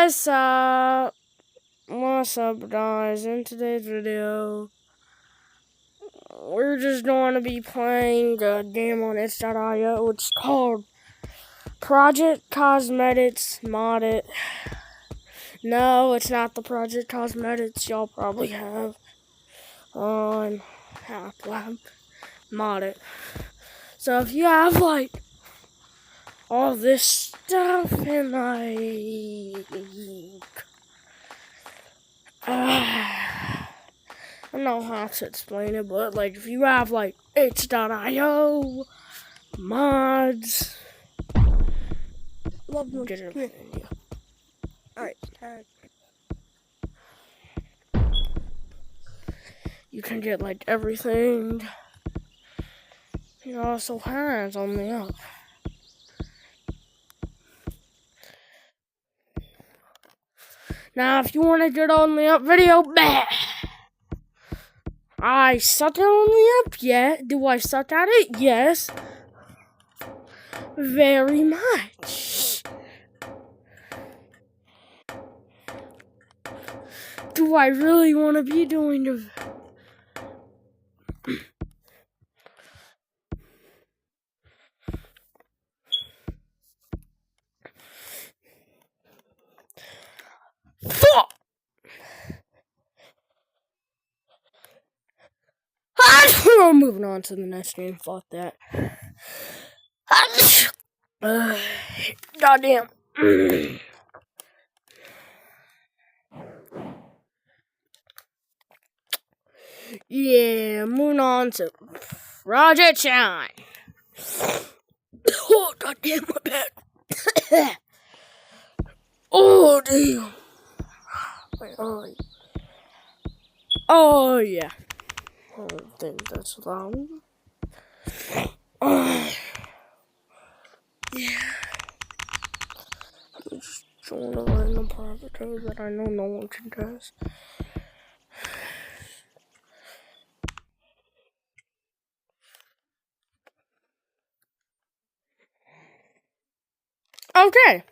What's up, guys? In today's video, we're just going to be playing a game on itch.io. It's called Project Cosmetics Modded. No, it's not the Project Cosmetics y'all probably have on HackLab. Modded. So if you have like all this stuff and like I don't know how to explain it, but like if you have like itch.io mods, love them. Get it. Alright, you can get like everything. It also has on the up. Now, if you want to get on the up video, I suck at on the up yet. Do I suck at it? Yes. Very much. Do I really want to be doing the... Fuck! I'm moving on to the next game. Fuck that. Goddamn. Yeah, moving on to Project Shine. Oh, goddamn, my bad. Oh, damn. Wait, oh, yeah. I don't think that's loud. Yeah. Let me just join a random private code that I know no one can guess. Okay.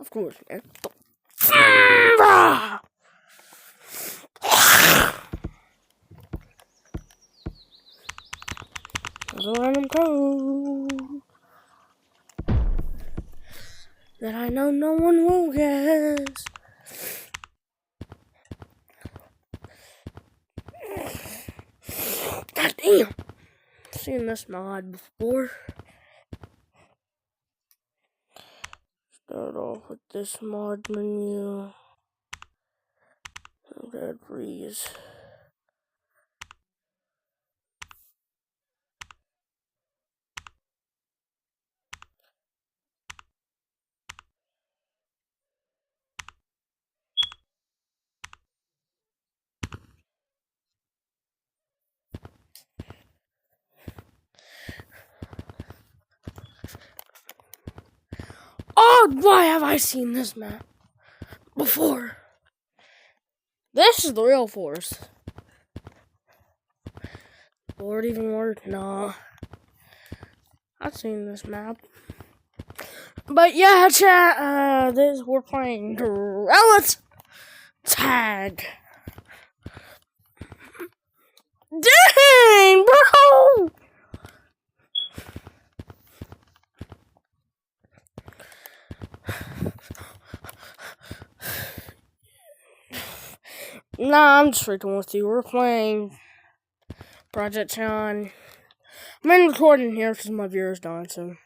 Of course, man. There's a random code that I know no one will guess. God damn. Seen this mod before. Start off with this mod menu. Red breeze. Oh, why have I seen this map before? This is the real forest. Will it even work? Nah. I've seen this map. But yeah, chat, we're playing Gorilla Tag. Dang, bro! Nah, I'm just freaking with you. We're playing Project Shine. I'm recording here because my viewer's dying soon.